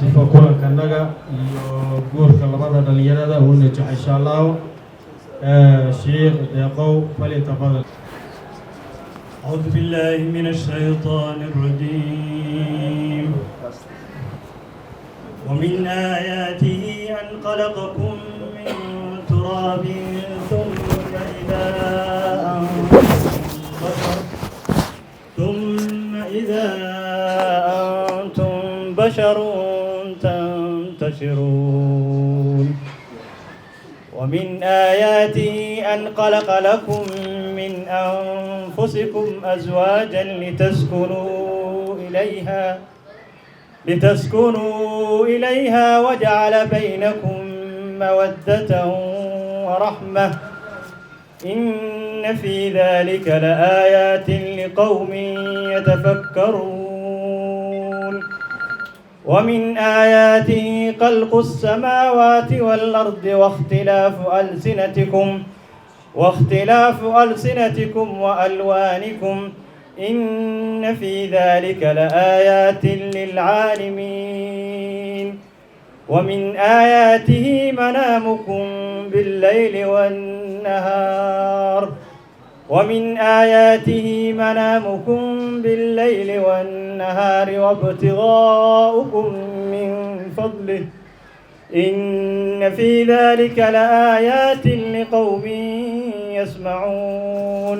sifo kulankanaga iyo guurka labada dhalinyarada uu najaxo insha Allah. Sheikh Deeqow falyatafadal. أعوذ بالله من الشيطان الرجيم. ومن آياته أن خلقكم من تراب ثم إذا أنتم بشر تنتشرون. ومن آياته أن خلق لكم من أنفسكم أزواجا لتسكنوا إليها وجعل بينكم مودة ورحمة إن في ذلك لآيات لقوم يتفكرون. ومن آياته خلق السماوات والأرض واختلاف ألسنتكم وألوانكم إن في ذلك لآيات للعالمين. ومن آياته منامكم بالليل والنهار وابتغاؤكم من فضله إن في ذلك لآيات لقوم يسمعون.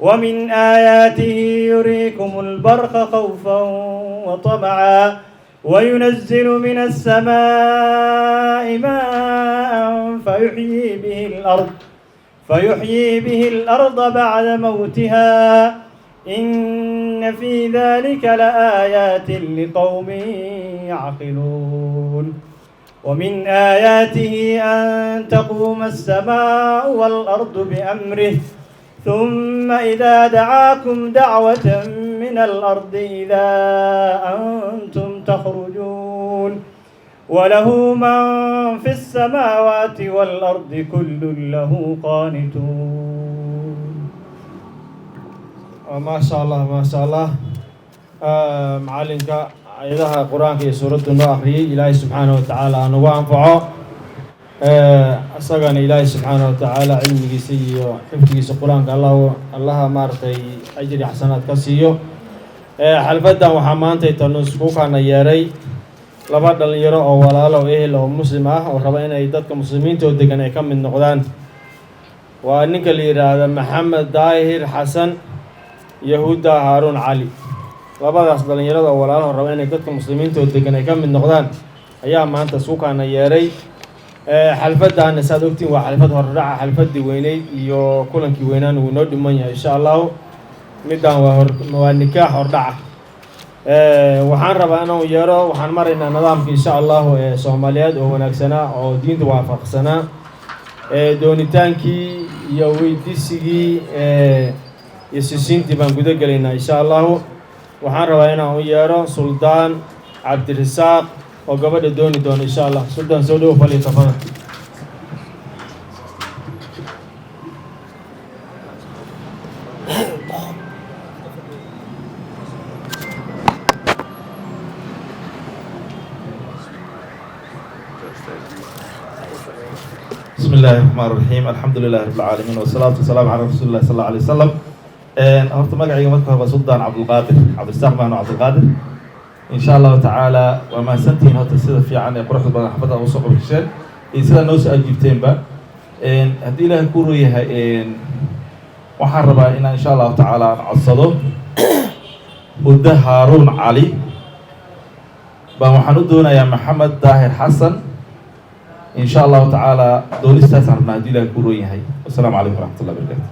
ومن آياته يريكم البرق خوفا وطمعا وينزل من السماء ماء فيحيي به الأرض بعد موتها إن في ذلك لآيات لقوم يعقلون. ومن آياته أن تقوم السماء والأرض بأمره ثم إذا دعاكم دعوة من الأرض إذا أنتم تخرجون. وله من في السماوات والأرض كل له قانتون. ما شاء الله ما شاء الله. معلنك آياتها القرآن في سورة النحل إلهي سبحانه وتعالى أنه أنفعه أصدقنا إلهي سبحانه وتعالى علمي سيء حفظي القرآن الله مارتي أجري حسنات كسيو حلفدا وحمانتي تنسكوكا ياري laba dhalinyaro oo walaalo ehel oo muslim ah oo raba inay dadka muslimiinta oo degan ay ka mid noqdaan. waa ninka la yiraahdo Maxamed Daahir Xasan Yahuda Harun Ali. labadaas dhalinyarada oo walaalo raba inay dadka muslimiinta oo degan ay ka mid noqdaan ayaa maanta suuqana yeeray. xalfadan saad ogtiin waa xalfad hordhaca xalfadii weyneyd iyo kulankii weynaan uu noo dhiman yahay insha Allah. midaan waa nikaax hordhaca. waxaan rabaa inaan yeero waxaan maraynaa nidaamka insha Allah ee Soomaaliyeed oo wanaagsanaa oo diinta waafaqsanaa doonitaankii iyo weydiisigii iyo sisintii baan guda galaynaa insha Allah. waxaan rabaa inaan yeero Suldaan Cabdirasaaq oo gabadha dooni doona insha Allah. Suldaan soo dhaw falyatafadal. بسم الله الرحمن الرحيم الحمد لله رب العالمين والصلاة والسلام على رسول الله صلى الله عليه وسلم. horta magacayga marka hore Suldaan Cabdulqaadir Cabdirasaaq baan Cabdulqaadir insha Allah taala waa maasantiin horta sida fiican ee quruxda badan xafada u soo qabasheen iyo sida noo soo ajiibteenba haddii Ilaahay ku rooyahay waxaan rabaa inaan insha Allah taala codsado Huda Harun Ali baan waxaan u doonayaa Maxamed Daahir Xasan إن شاء الله تعالى دول استاذ عبد الهادي له كوري هاي. والسلام عليكم ورحمة الله وبركاته.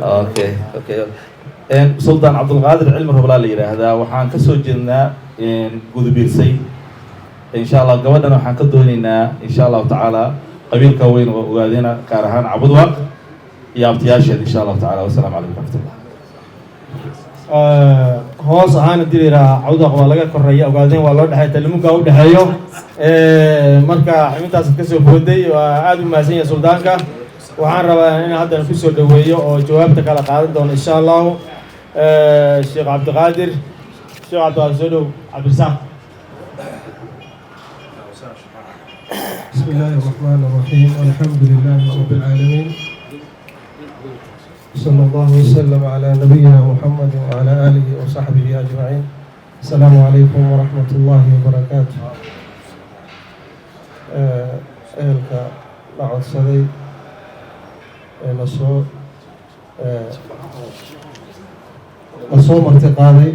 اوكي سلطان عبد القادر علم الربلا لي هذا وحان كسو جلنا قدبيرسي إن شاء الله قبلنا وحان كدونينا إن شاء الله تعالى قبيل كوين وقادينا كارهان عبدوا يا ابتياشد إن شاء الله تعالى. والسلام عليكم ورحمة الله. hoos ahaan diraa cawda waa laga koreeyo ogaadeen waa loo dhaxay talimuka u dhaxeeyo marka xubintaas ka soo booday waa aad u maasan yahay suldaanka waxaan rabaa in haddana ku soo dhaweeyo oo jawaabta kala qaadan doono insha allahu sheekh cabdiqaadir soo dhow cabdirasaaq. بسم الله الرحمن الرحيم والحمد لله رب العالمين صلى الله وسلم على نبينا محمد وعلى آله وصحبه أجمعين. السلام عليكم ورحمة الله وبركاته. أهلك لعد صدي نصوم ارتقاضي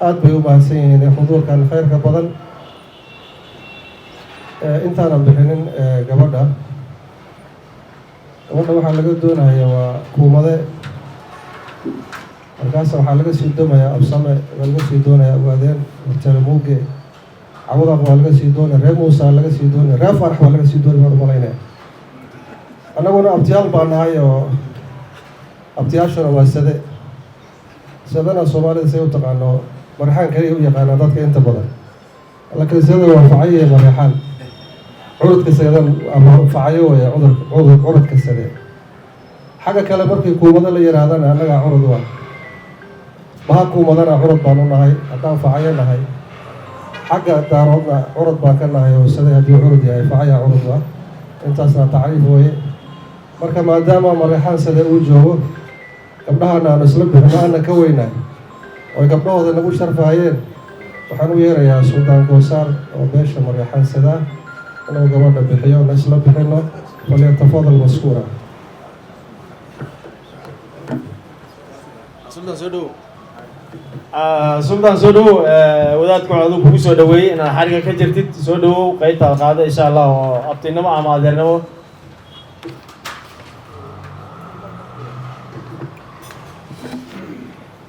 أدبي وباسين حضور كان خير كبدن. intaanan bixinin gabadha waxaa laga doonayaa waa kuumade, markaas waxaa laga sii doonayaa absame, waa laga sii doonayaa ogaadeen talamuuge, cawdaq waa laga sii doonaya, reer muusa laga sii doonaya, reer farax waa laga sii doonaya baan umalaynaya. annaguna abtiyaal baa nahay oo abtiyaashuna waa sade. sadena soomaalida say u taqaano mareexaan kaliya u yaqaanaa dadka inta badan, laakiin sada waa facaye mareexaan cududka sadan ama facayo way cududka sade. xagga kale markii kuumada la yiraahdana annaga cudud waa baha kuumadana cudud baan u nahay, haddaan facayo nahay xagga daaroodna cudud baan ka nahay oo sade haddii cudud yahay facaya cudud waa. intaasna tacriif weeye. marka maadaama mareexaan sade uu joogo, gabdhahana aanu isla bixino aanan ka weynahay oo gabdhahooda nagu sharfahayeen, waxaan u yeerayaa suldaan goosaar oo beesha mareexaan sadaa inuu gabadha bixiyo na isla bixino. falyatafadal mashkuura. sultan soo dhow wadaadku aduu kugu soo dhaweeyey inaad xariga ka jirtid. soo dhawow qaybtaad qaada insha allah oo abtinimo ama adeernimo.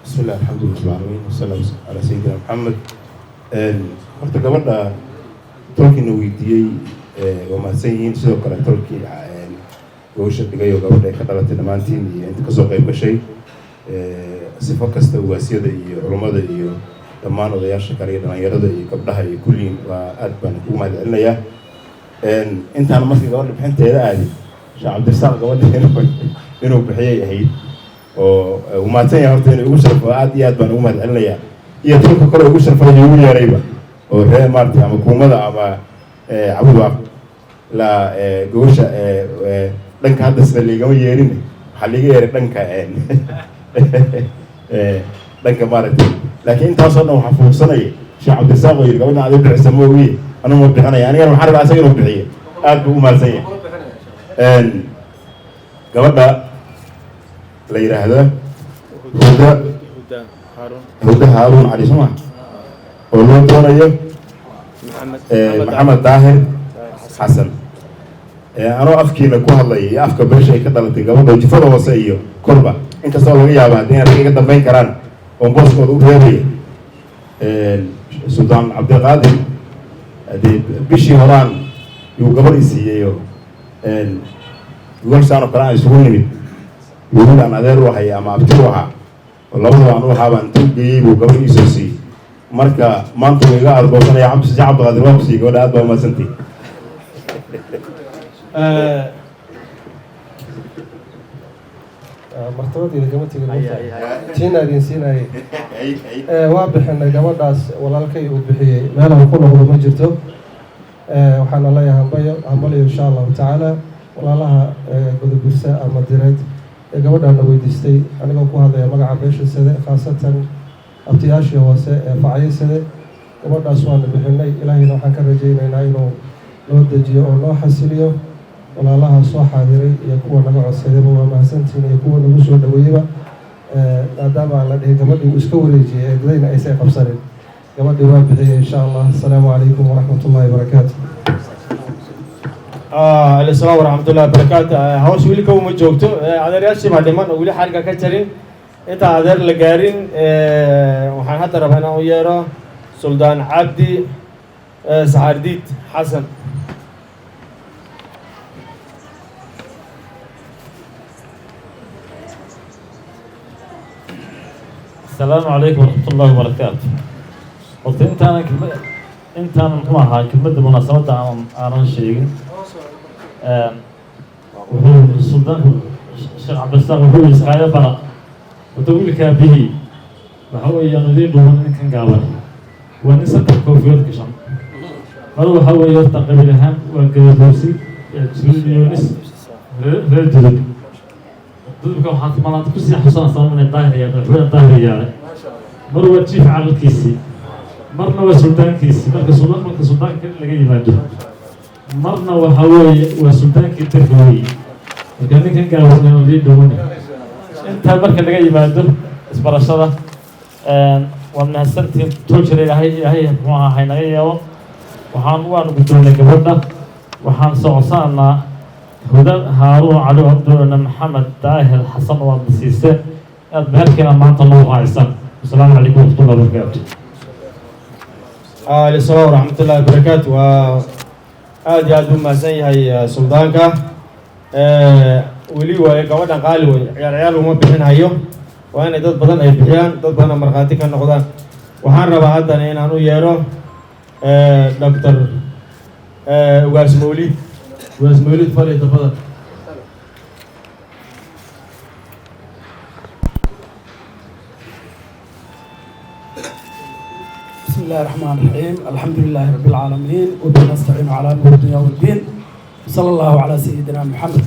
بسم الله الحمد لله رب العالمين والسلام على سيدنا محمد. horta gabadha tolkiina weydiiyey waa mahadsan yihiin. sidoo kale tolkii gogosha dhigay oo gabadha ay ka dhalatay dhammaantiin iyo inta kasoo qayb gashay, sifo kasta ugaasiyada iyo culummada iyo dhammaan odayaasha kale iyo dhalinyarada iyo gabdhaha iyo kulliin waa aad baan ugu mahad celinayaa. intaan markii gabadha bixinteeda aadi sheekh cabdirasaaq gabadha inuu bixiyay ahayd oo umaadsan yahay horta inuu ugu sharfo aad iyo aad baan ugu mahad celinayaa. iyo tolka kale ugu sharfay ugu yeerayba oo reer maartay ama kuumada ama cabudwaaq la gogosha dhanka hadda sida liigama yeerin, waxaa liiga yeeray dhanka maaragtay. laakiin intaasoo dhan waxaa fuugsanaya sheekh cabdirasaaq oo yidhi gabadha aad u bixisa ma ogiye anuu ma bixinaya, anigana waxaan rabaa asaga inuu bixiyo. aad buu u mahadsan yahay. gabadha la yidhaahdo huda haaruun cali suma oo loo doonayo maxamed daahir xasan. anoo afkiina ku hadlaya iyo afka beesha ay ka dhalatay gabadha jifada hoose iyo korba, inkastoo laga yaaba haddii rag iga dambeyn karaan oo booskooda u reebaya. suldaan cabdiqaadir dee bishii horaan yuu gabadh i siiyeyo gogolsaan oo kale aan isugu nimid, wiilaan adeer u ahay ama abti u ahaa oo labadaba aan u ahaa baan intuu geeyey buu gabadh iisoo siiyey. marka maanta wuu iga aadgoosanaya cabdiqaadir waa ku siiyey gabadha. aad baa umaadsantii. martabadiina kama tegin tiina idin siinayay. waa bixinay gabadhaas walaalkay uu bixiyey, meelaan ku noqdo ma jirto. waxaana leeyahay hambalyo insha allahu tacaala. walaalaha gudubirsa ama direed ee gabadhaana weydiistay, anigoo ku hadlaya magaca beesha sade, khaasatan abtiyaashii hoose ee facyo sade. gabadhaas waana bixinay. ilaahayna waxaan ka rajaynaynaa inuu noo dejiyo oo noo xasiliyo. walaalaha soo xaadiray iyo kuwa naga codsadayba waa mahadsantiin, iyo kuwa nagu soo dhaweeyeyba. maadaama aan la dhihi gabadhii uu iska wareejiyey ee dadayna aysan qabsanin, gabadhii waa bixiyey insha allah. asalaamu calaykum waraxmat ullahi wabarakaatu. السلام ورحمة الله وبركاته. هوش ويلي كوم جوكتو عذر ياشي بعد ما نقولي حركة كترين أنت عذر لجارين وحن حتى ربنا ويارا سلطان عبدي سعرديت حسن. السلام عليكم ورحمة الله وبركاته. قلت أنت أنا محمد كلمة مناسبة أنا شيء وهو سلطان الشيخ عبد السلام وحول إسقايا برق وتقول كابه وحوي ينادي دوما كان قابل ونسى الكوفيات كشام مرة حوي يرتقي بالهم والجلوسي يجلس يونس رجل ضدكم حاط مرات كسي حسن صار من الظاهر يا من الظاهر يا مرة تشيف على الكيسي مرنا وسلطان كيسي مرة سلطان كل اللي جاي ماده مرنا وحوي وسلطان كتير وكان قابل ينادي دوما انت marka laga yimaado isbarashada wadna santii toojir ilaahay muxuu ahaa naga yeelo waan guddoonay gabadha waxaan socodsanaa huda haaruun cali abdullana maxamed daahir xasan waa nasiise aad meherkeena maanta noo haysan assalaamu calaykum warahmatullahi wabarakaatu alayhi salaam warahmatullahi wabarakaatu waa aad iyo aad u mahadsan yahay suldaanka weli waaye gabadhan qaali way ciyaar uma bixinayo waa inay dad badan ay bixiyaan dad badan markhaati ka noqdaan waxaan rabaa haddana inaan u yeero doctor ugaas mawlid fali tafadal بسم الله الرحمن الرحيم الحمد لله رب العالمين وبه نستعين على امور الدنيا والدين صلى الله على سيدنا محمد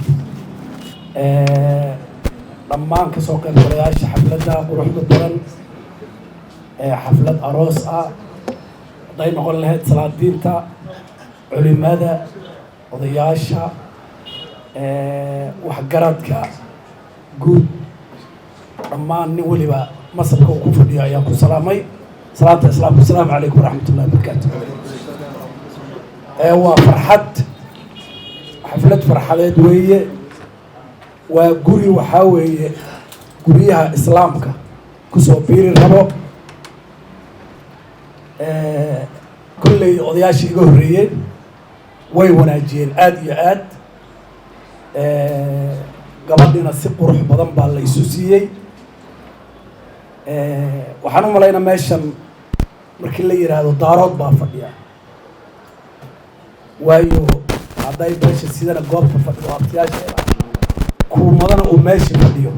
dhammaan ka soo qaybgalayaasha xafladda quruxda badan xaflad aroos ah hadday noqon lahayd salaadiinta culimada odayaasha waxgaradka guud dhammaan nin weliba masabka uu ku fadhiyo ayaan ku salaamay salaanta islaamka assalaamu calaykum waraxmatullahi wabarakaatu waa farxad xaflad farxadeed weeye waa guri waxaa weeye guryaha islaamka kusoo biiri rabo kolley odayaashii iga horreeyeen way wanaajiyeen aada iyo aad gabadhiina si qurux badan baa la isu siiyey waxaan u malaynaa meeshan markii la yidhaahdo daarood baa fadhiya waayo hadday meesha sidana goobta fadhido abtiyaasheeda kuumadana uu meesha fadhiyo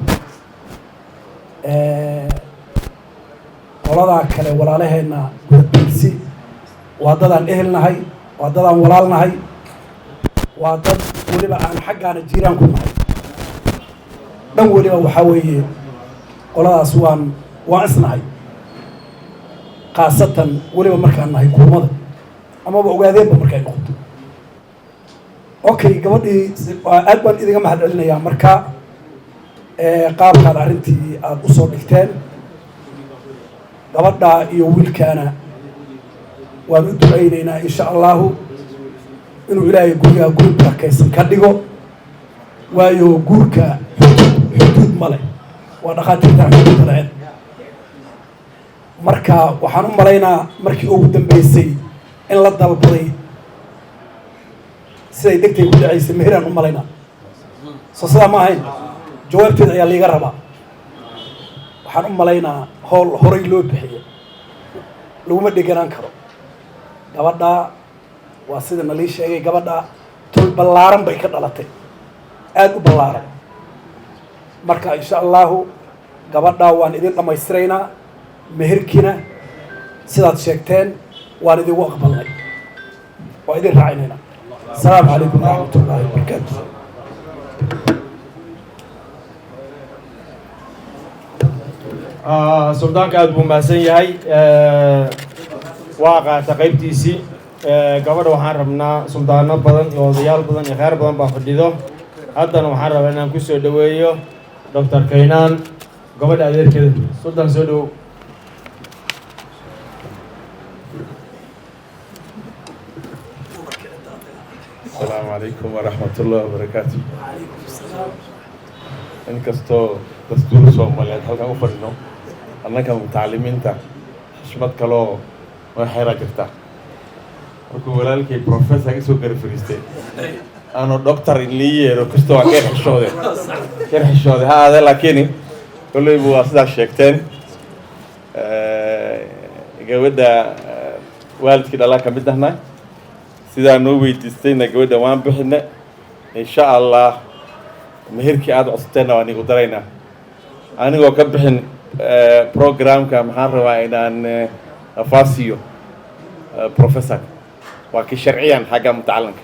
qoladaa kale walaalaheenna gudabirsi waa dadaan ehelnahay waa dadaan walaalnahay waa dad weliba aan xaggaana jiiraan ku nahay dhan weliba waxaa weeye qoladaas waan isnahay khaasatan weliba markaan nahay kuumada amaba ogaadeenba markay noqoto okay gabadhii aad baan idiga mahad celinayaa marka qaabkaad arrintii aada usoo dhigteen gabadha iyo wiilkaana waan u ducaynaynaa insha allahu inuu ilaahay gurigaa guri barakaysan ka dhigo waayo guurka xuduud ma leh waa dhakhaatiirtaan xuduud lahayn marka waxaan u malaynaa markii ugu dambeysay in la dalbaday siday degtay ku dhacaysay meheraan u malaynaa soo sidaa ma ahayn jawaabteeda ayaa liiga rabaa waxaan u malaynaa howl horay loo bixiyo laguma dheganaan karo gabadha waa sida nalii sheegay gabadha tol ballaaran bay ka dhalatay aada u ballaaran marka insha allahu gabadha waan idin dhammaystiraynaa meherkiina sidaad sheegteen waan idigu aqbalnay waa idin raacinaynaa السلام عليكم ورحمة الله وبركاته suldaanka aada buu mahadsan yahay waa qaata qaybtiisii gabadha waxaan rabnaa suldaano badan iyo odayaal badan iyo kheyr badan baa fadhido haddana waxaan rabaa inaan ku soo dhaweeyo doctor kaynaan gabadha adeerkeeda suldaan soo dhawow السلام عليكم ورحمة الله وبركاته. إن كستو دستور سوماليات هل كانوا فرنو أنا كان متعلمين تا شمت كلو ما حيرة جرتا. وكو ولالك بروفيسور كيسو كرفريستي. أنا دكتور إنلي ركستو أكير حشودة. كير حشودة هذا لكني كله يبغى أصدق شيكتين. جوده والد كده لا كمدة هنا. sidaan noo weydiistayna gabadha waan bixina insha allah meherkii aad codsateena waa nigu daraynaa anigoo ka bixin programka maxaan rabaa inaan faasiyo professor waa kii sharciyan xagga mutacalinka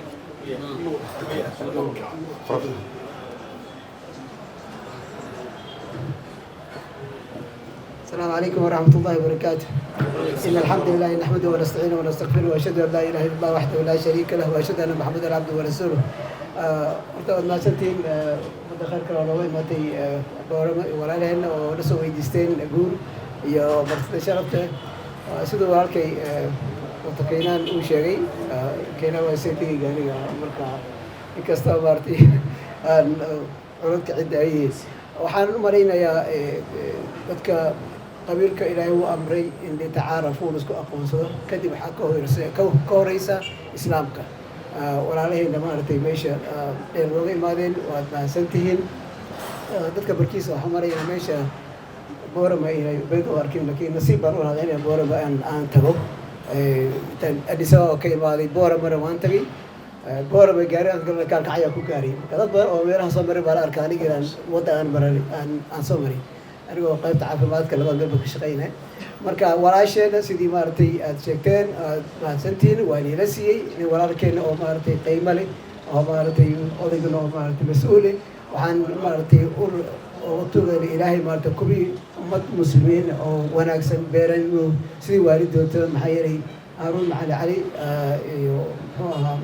السلام عليكم ورحمة الله وبركاته. إن الحمد لله نحمده ونستعينه ونستغفره وأشهد أن لا إله إلا الله وحده لا شريك له وأشهد أن محمدا عبده ورسوله. horta waad mahadsantiin ummadda khayrka looga imaatay boorama walaalaheenna oo la soo weydiisteen guur iyo martida sharafta siduu walaalkay wata Keynaan uu sheegay Keynaan waa sayidkayga aniga marka inkasta maartay aan curadka cidda ay waxaan u malaynayaa dadka qabiilka ilaahay uu amray in tacaarafuu isku aqoonsado kadib waxaa ka horeysa islaamka walaalahayna maaragtay meesha ay looga imaadeen waad mahadsantihiin dadka barkiisa waxaa maraya meesha boorama inay beed u arkin laakiin nasiib baan u lahaday inay boorama aan tago intaan Addis Ababa ka imaaday booramana waan tagay boorama gaari aan galna kaalkacaya ku gaariyay marka dad badan oo meelaha soo maray baa la arkaa aniga inaan wadda aan maray aan soo maray anigoo qaybta caafimaadka labada galba ka shaqeynaya marka walaasheena sidii maaragtay aad sheegteen aad mahadsantihiin waa niila siiyey nin walaalkeena oo maaragtay qiimo leh oo maaragtay odaygana oo maaragtay mas-uule waxaan maaragtay uga tuugayna ilaahay maaragtay kuwii ummad muslimiin oo wanaagsan beeran sidii waalidoodta maxaa yeelay haaruun macali cali iyo muxuu ahaa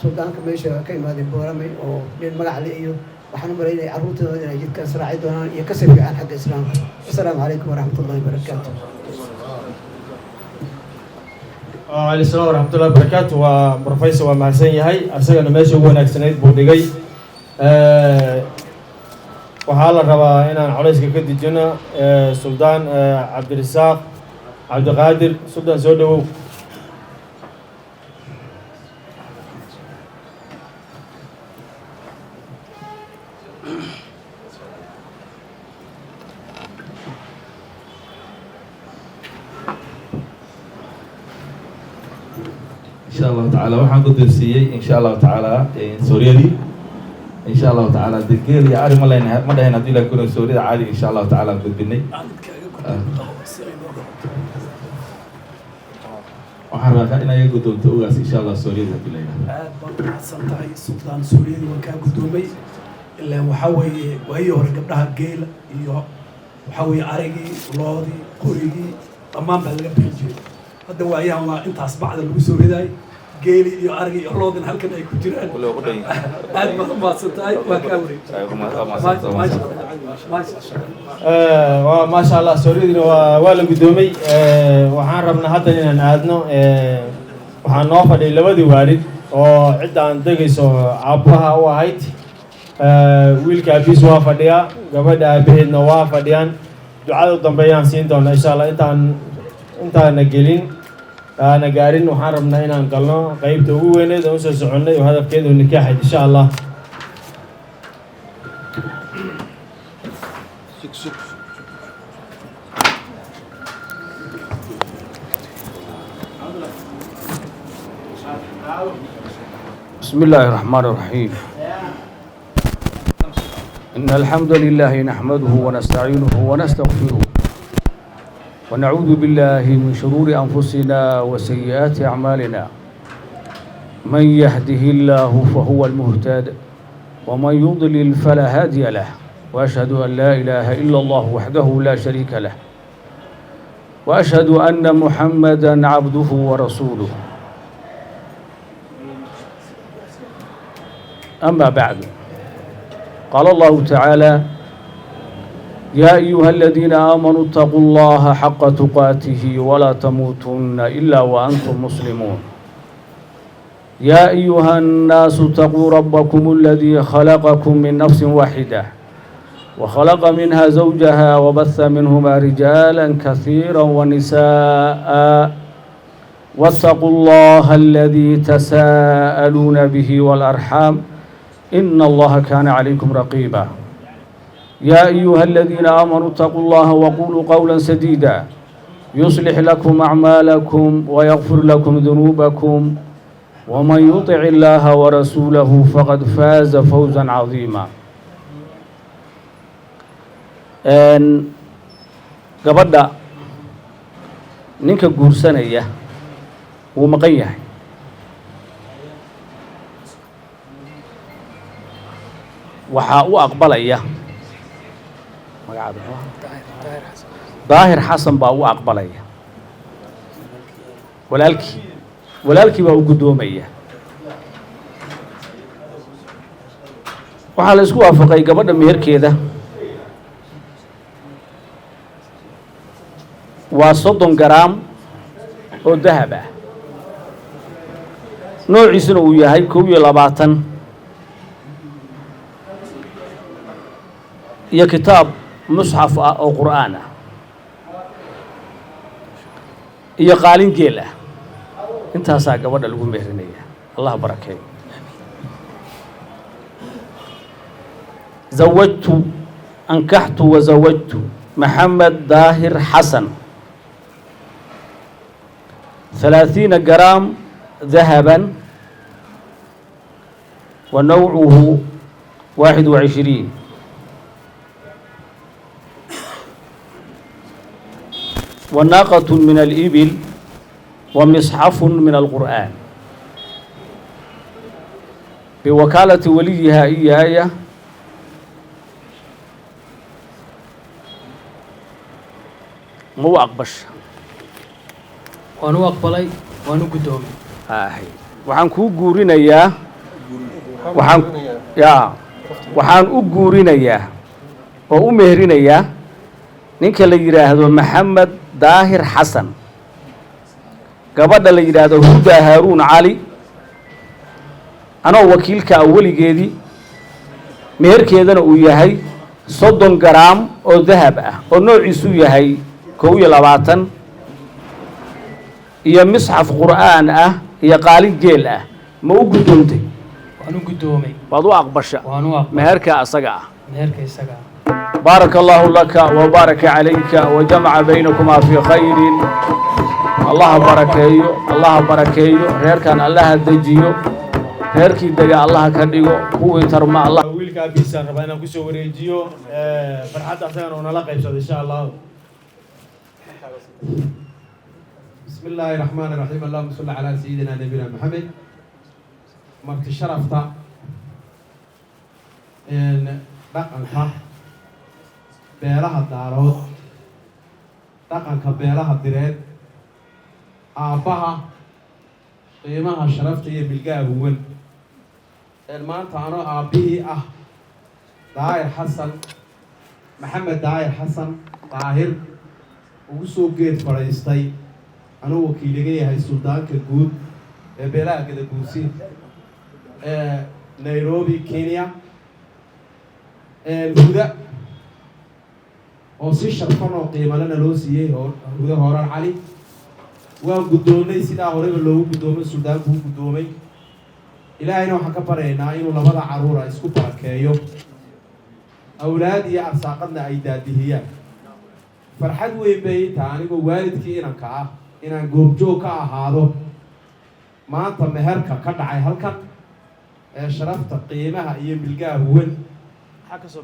suldaanka meesha ka imaadeen boorame oo nin magac le iyo waxaan u malaynaya carruurtooda inay jidkaas raaci doonaan iyo ka sirficaan xagga islaamka assalaamu calaykum waraxmat ullahi wabarakaatu waaleykum salaam waraxmatullahi wabarakaatu waa professor waa mahadsan yahay asagana meesha ugu wanaagsanayd buu dhigay waxaa la rabaa inaan colayska ka dejino suldaan cabdirasaaq cabdiqaadir suldaan soo dhawow إن شاء الله تعالى وحن قدر سيء إن شاء الله تعالى سوريالي إن شاء الله تعالى دقيل يا عارف ما ده هنا دي لكون سوريا عادي إن شاء الله تعالى قد بني وحنا كنا يقولون تقول إن شاء الله سوريا بلاي سنتهي السلطان سوريا وكان قدومي إلا وحوي وهي ورقبها جيل وحوي عرقي ولادي قريقي تمام بهذا البيجي هذا هو أيام ما أنت أصبحت الوسور هذاي جيلي يارجي يرلودن هل كنا يكتيران ولا قدين هذا ما صنتاي ما كوري ما شاء الله سوريدنا ولا قدومي وحان ربنا هذا إن عادنا وحان نوفر للودي وارد وعد عن دقيسو عبها وهايت ويلك أبيس وافديا قبل أبيه نوافديان دعاء ضمبيان سينتون إن شاء الله أنت نجلين أنا قارن وحرمنا هنا نقلنا قيبت هو وين ده وش سعنا وهذا كده النكاح إن شاء الله بسم الله الرحمن الرحيم إن الحمد لله نحمده ونستعينه ونستغفره ونعوذ بالله من شرور أنفسنا وسيئات أعمالنا من يهده الله فهو المهتد ومن يضلل فلا هادي له وأشهد أن لا إله إلا الله وحده لا شريك له وأشهد أن محمدًا عبده ورسوله أما بعد قال الله تعالى يا أيها الذين آمنوا اتقوا الله حق تقاته ولا تموتن إلا وأنتم مسلمون يا أيها الناس اتقوا ربكم الذي خلقكم من نفس واحدة وخلق منها زوجها وبث منهما رجالا كثيرا ونساء واتقوا الله الذي تساءلون به والأرحام إن الله كان عليكم رقيبا يا أيها الذين آمنوا اتقوا الله وقولوا قولا سديدا يصلح لكم أعمالكم ويغفر لكم ذنوبكم ومن يطع الله ورسوله فقد فاز فوزا عظيما. gabadha ninka guursanaya wuu maqan yahay, waxaa u aqbalaya daahir xasan baa u aqbalaya, walaalkii baa u guddoomaya. waxaa la isku waafaqay gabadha meherkeeda waa 30 garaam oo dahab ah, noociisuna uu yahay 21 iyo kitaab musxaf ah oo qur'aan ah iyo qaalin geel ah. intaasaa gabadha lagu meherinaya. allah barakeeyo. أنكحت وزوجت محمد داهر حسن 30 جرام ذهبا ونوعه 21 وناقة من الإبل ومصحف من القرآن بوكالة وليها إيايا مو أقبش وأنا أقبلي وأنا قدومي waxaan kuu guurinayaa waxaan u guurinayaa oo u meherinayaa ninka la yidhaahdo maxamed daahir xasan, gabadha la yidhaahdo huda haaruun cali, anoo wakiilka ah weligeedii, meherkeedana uu yahay 30 garaam oo dahab ah oo noociisu yahay 21 iyo misxaf qur'aan ah iyo qaalin geel ah. ma u guddoontay? waan u guddoomay. waad u aqbasha meherka asaga ah. meherka isaga ah. بارك الله لك وبارك عليك وجمع بينكما في خير. الله بركيو الله بركيو غير كان الله دجيو غير كي دجا الله كديو هو ترمى الله wiilka bisan rabaa inaan ku soo wareejiyo farxadda asagana nala qaybsado insha Allah. بسم الله الرحمن الرحيم. اللهم صل على سيدنا نبينا محمد. مرت شرفتا ان dhaqanka beelaha daarood, dhaqanka beelaha direed, aabbaha qiimaha sharafta iyo bilgaha huwan. maanta anoo aabbihii ah daahir xasan maxamed daahir xasan daahir ugu soo geed fadhiistay, anuu wakiiliga yahay suldaanka guud ee beelaha gadaguusi ee Nairobi Kenya. huda oo si sharfan oo qiimo leh loo siiyay huda hooran cali waan guddoonay sidaa horeba loogu guddoomay suldaanku u guddoomay. ilaahayna waxaan ka baryaynaa inuu labada caruur isku barakeeyo, awlaad iyo arsaaqadna ay daadihiyaan. farxad weyn bay tahay anigoo waalidkii inanka ah inaan goobjoog ka ahaado maanta meherka ka dhacay halkan ee sharafta qiimaha iyo bilgaha huwan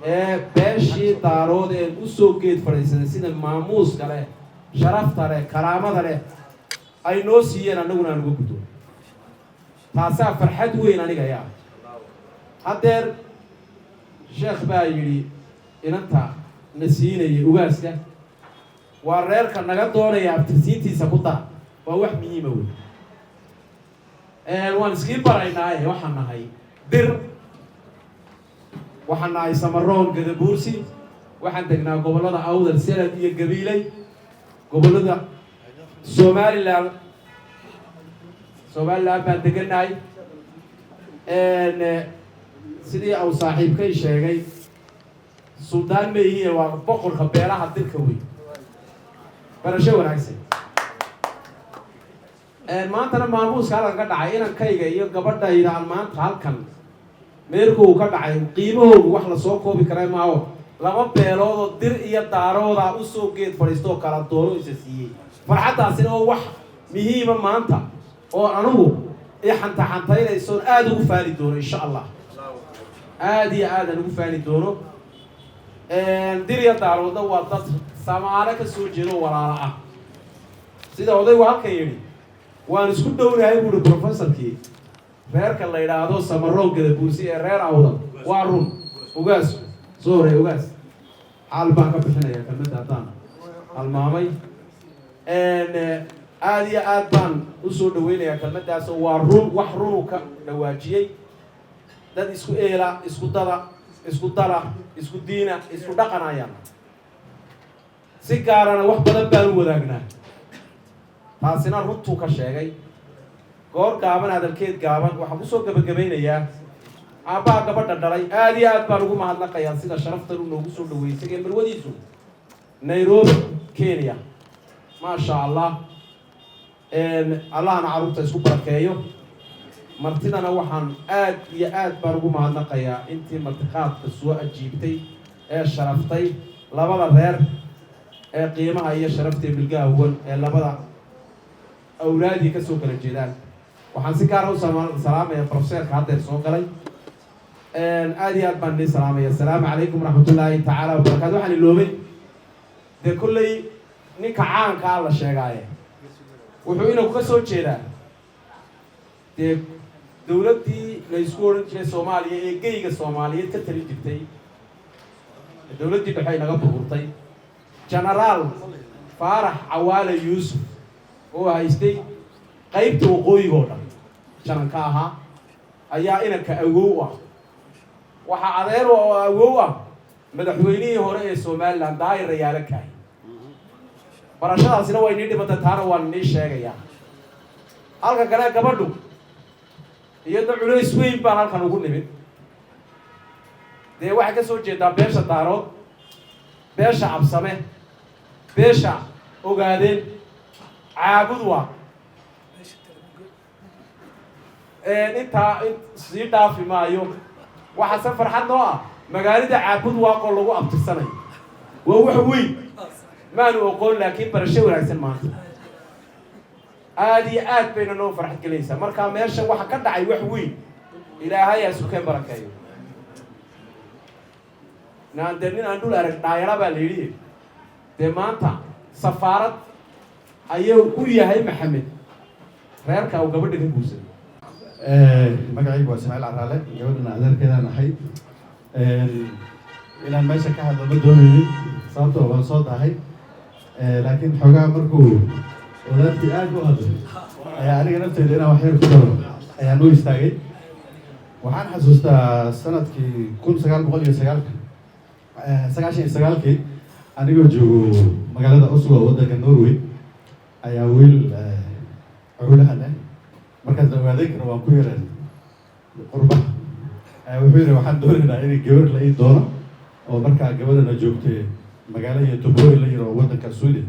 ee beeshii daarood ee u soo geed fadhiisanay sida maamuuska leh, sharafta leh, karaamada leh ay noo siiyeen annaguna aan uga guddoon. taasaa farxad weyn aniga yaa. haddeer sheekh baa yidhi inanta na siinaya ugaaska waa reerka naga doonaya abtirsiintiisa ku dar. waa wax muhiima wey. waan iskii baraynaaye waxaan nahay dir, waxaan nahay samaroon gadabuursi, waxaan degnaa gobollada awdal salad iyo gabiilay, gobollada somaliland baan deganahay. sidii uu saaxiibkay sheegay suldaan meeyihiin waa boqorka beelaha dirka wey. barasho wanaagsan. maantana maamuuska halkan ka dhacay inankayga iyo gabadhayda aan maanta halkan meerkuu ka dhacay qiimahoodu wax lasoo koobi karay maaho. laba beeloodoo dir iyo daaroodaa u soo geed fadhiistoo kala doono isa siiyey. farxaddaasina oo wax muhiima maanta oo anugu ee xantaynaysoon aada ugu faani doono insha allah aada iyo aad aan ugu faani doono dirya daaroodna waa dad samaano ka soo jeedo walaalo ah sida odaygu halkan yidhi waan isku dhownahay buuhi professorkii reerka la yidhaahdo samaroon gadabuusi ee reer awdal waa run ogaas soo horey ogaas xaal baan ka bixinayaa kelmadda haddaan halmaamay aada iyo aad baan usoo dhaweynayaa kelmaddaas oo waa run wax runuu ka dhawaajiyey dad isku eela isku dada isku dala isku diina isku dhaqanayaan si gaarana wax badan baan u wadaagnaa taasina runtuu ka sheegay goor gaaban hadalkeed gaaban waxaan kusoo gabagabaynayaa aabbaha gabadha dhalay aada iyo aad baan ugu mahadnaqayaa sida sharaftan uu noogu soo dhaweysay ee marwadiisu nairobi kenya maasha allah allahna carruurta isku barakeeyo martidana waxaan aad iyo aad baan ugu mahadnaqayaa intii martiqaadka soo ajiibtay ee sharaftay labada reer ee qiimaha iyo sharaftee bilgaha wan ee labada awlaadii kasoo kala jeedaan waxaan si gaara u salaamaya profeseerka haddeer soo galay aada iyo aad baan idin salaamaya asalaamu calaykum waraxmatullaahi tacaala wabarakaatu waxaan iloobay dee kolley ninka caankaa la sheegaaye wuxuu inagu ka soo jeedaa dee dowladdii la isku odhan jiray soomaaliya ee geyga soomaaliyeed ka talin jirtay dowladdii dhexe inaga burburtay genaraal faarax cawaale yuusuf oo haystay qaybta waqooyiga oo dhan jananka ahaa ayaa inanka awow ah waxaa adeer oo awow ah madaxweynihii hore ee somalilan daahir rayaalo kahay barashadaasina way nii dhimantay taana waan nii sheegayaa halka kale gabadhu iyadna culays weyn baan halkan ugu nimid dee waxay ka soo jeedaa beesha daarood beesha cabsame beesha ogaadeen caabud waa intaa sii dhaafi maayo waxaa se farxad noo ah magaalada caabud waaqoo lagu abtirsanayo waa wax weyn maanu oqoon laakiin barasho wanaagsan maanta aada iyo aad bayna noo farxad gelaysaa markaa meesha waxa ka dhacay wax weyn ilaahay aa sukeen barakeeyo dee nin aan dhul arag dhaayara baa la yidhi dee maanta safaarad ayuu u yahay maxamed reerka uu gabadha ka guursaday magacaygu waa ismaaciil caraale gabadhana adeerkeedaan ahay inaan meesha ka hadlo ma doonaynin sababtoo waan soo dahay laakiin xoogaa markuu wadaadkii aad u hadlay ayaa aniga nafteyda inaan wax yar ku daro ayaan u istaagay waxaan xasuustaa sanadkii 1999 anigoo joogo magaalada Oslo waddanka Norway ayaa wiil culahan markaas ogaaday karo waan ku yareen qurbaha wuxuu yidhi waxaan doonaynaa inay gabar la ii doono oo markaa gabadhana joogtay magaalo iyo Tobori la yiro waddanka Sweden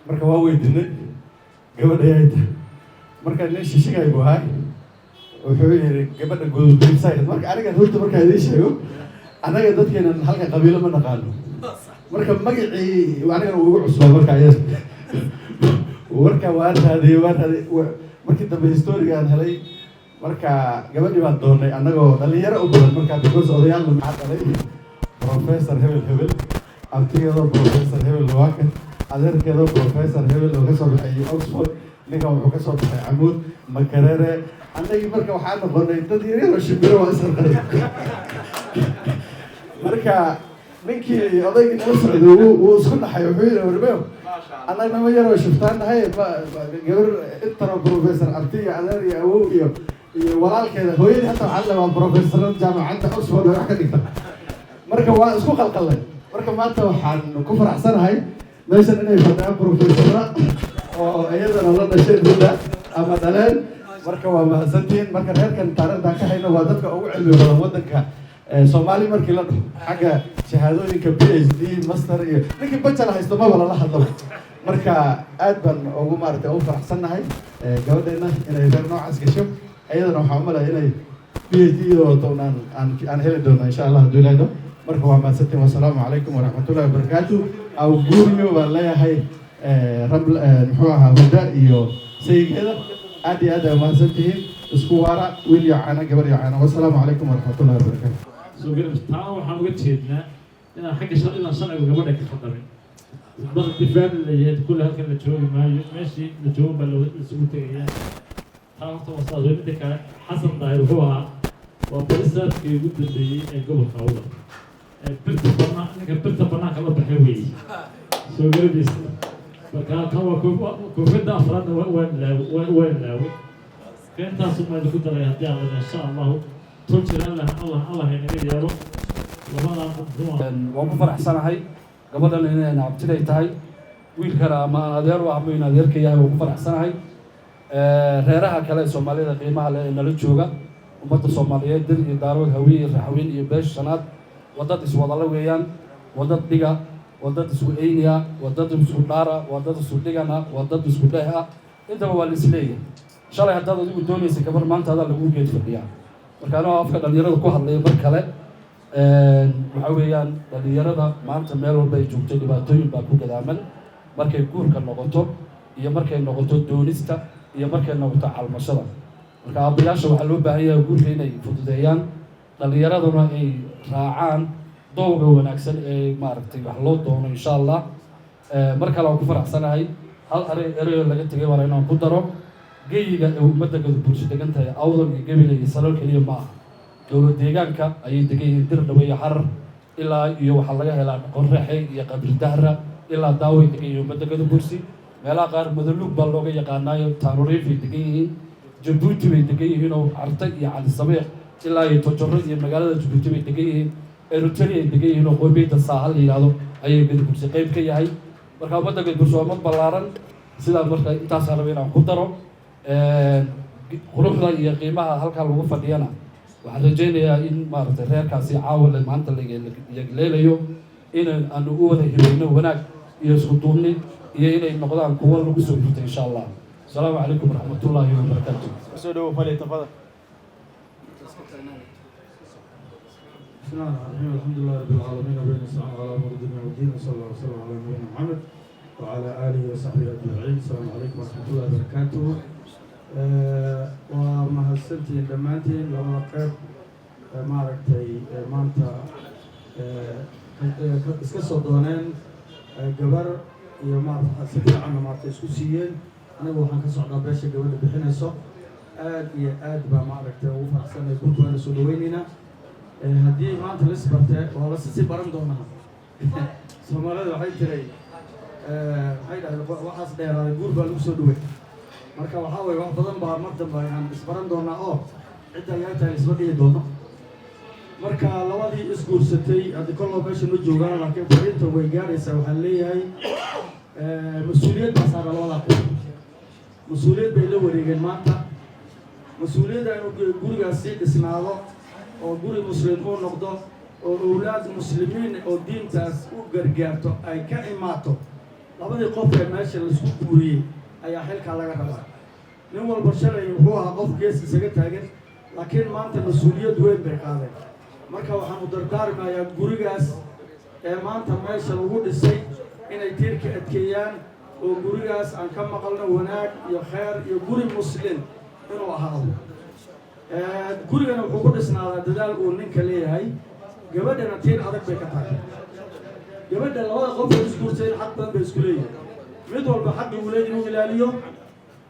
marka waa weydiinay gabadha ay tahay marka nin shishiga buu ahay wuxuu yidhi gabadha goolbeysay marka aniga horta markaa idin sheego anaga dadkeena halka qabiilo ma naqaano marka magacii aniga ugu cusbaa markaa ayay warka waan raadiyay markii dambe historigaan helay marka gabadhii baan doonay annagoo dhalinyaro u badan markaa because odayaal maxaa dhalay professor hebel abtigeedoo professor hebel waakan adeerkeedoo professor hebel oo kasoo baxay Oxford ninka wuxuu kasoo baxay Camuud Makerere annagii marka waxaan noqonay dad yaryar oo shimbiro waa isarqay marka ninkii odaygii nala socday wuu isku dhaxay wuxuu yidhi warbeew annaga nama yaroo shiftaan nahay gabar intaro professor abti iyo adeer iyo awow iyo walaalkeeda hooyadii hataa waxaa la waa professorad jaamacadda Oxford wax ka dhigta marka waa isku qalqalay marka maanta waxaan ku faraxsanahay meeshan inay fadhiyaan professorra oo iyadana la dhashay dada ama dhaleen marka waa mahadsantihiin marka reerkan taariikhdan ka hayno waa dadka ugu cilmi badan waddanka Soomaali markii la dhaho xagga shahaadooyinka PhD master iyo ninkii bachelor haysto ma wala la hadlo marka aad baan ugu maartay ugu faraxsanahay gabadheena inay reer noocaas gasho ayadana waxaan u malayaa inay PhD oo doonaan aan heli doono insha Allah hadduu ilaahdo marka waa mahadsantihiin wassalaamu calaykum waraxmatullaahi wabarakaatuh aw guuriyo baan leeyahay muxuu ahaa wada iyo saygeeda aad iyo aad mahadsantihiin اسكوارا ويليا عانا قبل يعانا والسلام عليكم ورحمة الله وبركاته. سو قرب تعال وحنا وجدنا إن حق شر إلا صنع وقبل لك خطرين. بعض الدفاع اللي كل هالكلام اللي تشوفه ما ماشي نجوم بل سوته يعني. تعال توصل بدك حسن ظاهر هو وبرسات في وجود اللي قبل خاوله. برت برنا إنك برت برنا كلا بحوي. سو قرب يصير. فكان كوفيد أفراد وين لاوي. كان تاسو ما يكون ترى يهدي إن شاء الله تنشر الله ينادي يا رب waan ku faraxsanahay gabadhan inay nacabtiday tahay wiilkana ama adeer u ahmo in adeerka yahay waan ku faraxsanahay reeraha kale ee Soomaalida qiimaha leh ee nala jooga ummadda Soomaaliyeed dir iyo daarood hawiye raxweyn iyo beesh shanaad wadad iswadala weeyaan wadad dhiga wadad isku eeyniya wadad isku dhaara wadad isku dhigana wadad isku dheeha intaba waa isleeyahay shalay haddaad adigu doonaysa gabar maanta adaa lagu geed fadhiyaa marka anoo afka dhalinyarada ku hadlaya mar kale waxa weeyaan dhalinyarada maanta meel walba ay joogto dhibaatooyin baa ku gadaaman markay guurka noqoto iyo markay noqoto doonista iyo markay noqoto calmashada marka aabbayaasha waxaa loo baahan yahay guurka inay fududeeyaan dhalinyaraduna ay raacaan dowga wanaagsan ee maaragtay wax loo doono insha allah mar kale waan ku faraxsanahay hal erayo laga tegay waa inaan ku daro geeyiga ee ummadda bulsho degan tahay awdal iyo gabiley iyo salal keliya ma aha dowlad deegaanka ayay degan yihiin dir dhawe iyo xarar ilaa iyo waxaa laga helaa qorraxe iyo qabri dahra ilaa daaway degan yihiin ummadda gadabursi meelaha qaar madalug baa looga yaqaanaayo taanuriif ay degan yihiin jabuuti bay degan yihiin oo carta iyo cali sabeeq ilaa iyo tojoro iyo magaalada jabuuti bay degan yihiin eritrea ay degan yihiin oo qoybeyda saaha la yidhaahdo ayay gadabursi qayb ka yahay marka ummadda gadabursi waa mad ballaaran sidaa marka intaasaan raba inaan ku daro quruxda iyo qiimaha halkaa lagu fadhiyana waxaan rajaynayaa in maaragtay reerkaasi caawale maanta lagleelayo in aanu u wada hibayno wanaag iyo isku duubni iyo inay noqdaan kuwo lagu soo furto insha allah asalaamu calaykum waraxmatullaahi wabarakaatu soo dhawo fali tafadal بسم الله الرحمن الرحيم الحمد لله رب العالمين وبين السلام على امر الدنيا والدين وصلى الله وسلم على نبينا محمد وعلى اله وصحبه اجمعين السلام عليكم ورحمه الله وبركاته ومahadsantiin dhammaantiin labada qayb maaragtay maanta iska soo dooneen gabar iyo maaragtay si fiicanna maaragtay isku siiyeen anigu waxaan ka socdaa beesha gabadha bixinayso aad iyo aad baa maaragtay ugu faraxsanay gurka waana soo dhaweynaynaa haddii maanta la isbartee waa la sii baran doonaa soomaalida waxay tiray waxay dhahdeen waxaas dheeraaday guur baa lagu soo dhawey marka waxaa weeye wax badan baa mar dambe aan isbaran doonaa oo cidda laga tahay isma dhihi doono marka labadii isguursatay haddii kolloo meesha ma joogaan laakiin fariinta way gaaraysaa waxaan leeyahay mas-uuliyad baa saara labadaa qof mas-uuliyad bay la wareegeen maanta mas-uuliyadda inuu gurigaas sii dhisnaado oo guri muslim uu noqdo oo awlaad muslimiin oo diintaas u gargaarto ay ka imaato labadii qof ee meesha laisku guuriyey ayaa xilkaa laga rabaa nin walba shalay wuxuu ahaa qof gees isaga taagan laakiin maanta mas-uuliyad weyn bay qaadeen marka waxaan u dardaarmayaa gurigaas ee maanta meesha lagu dhisay inay tiirka adkeeyaan oo gurigaas aan ka maqalno wanaag iyo khayr iyo guri muslim inuu ahaado gurigana wuxuu ku dhisnaadaa dadaal uu ninka leeyahay gabadhana tiir adag bay ka tahay gabadha labada qof oo isguursayn xaq badan bay isku leeyihin mid walba xaqi uu leeyahay inuu ilaaliyo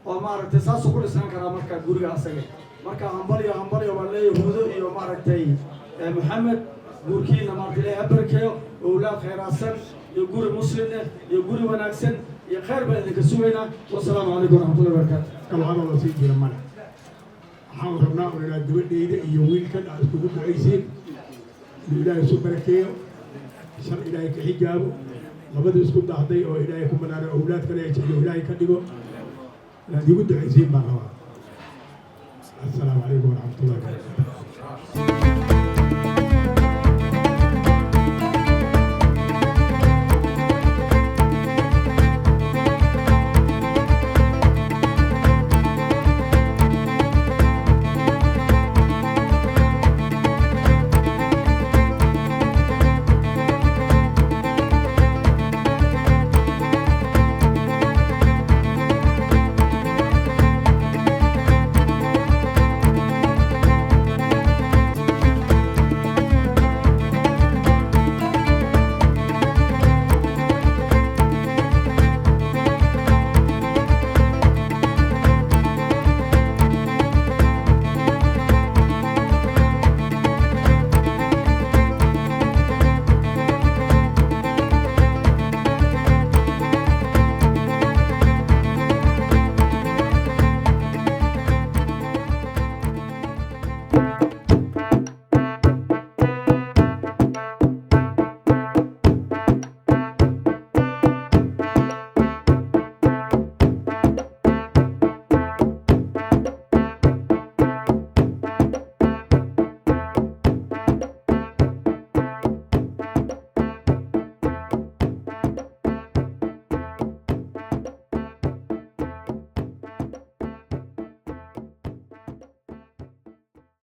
oo maaragtay saasuu ku dhisnaan karaa marka guriga asaga marka hambalyo baan leeyahay hudo iyo maaragtay maxamed guurkiina maaragtay ilaahay ha barakeeyo awlaad khayraadsan iyo guri muslim iyo guri wanaagsan iyo khayr baan idinka sugaynaa wasalaamu calaykum waraxmatullahi wabarakaatu kalcadoo la sii jira male waxaan rabnaa un inaad gabadhayda iyo wiilkan aad iskugu ducaysiin inuu ilaahay isu barakeeyo shar ilaahay ka xijaabo labada isku dahday oo ilaahay ku banaano awlaad kale jeclo ilaahay ka dhigo inaad igu ducaysiin baan rabaa assalaamu calaykum waraxmatullahi wabarakaatu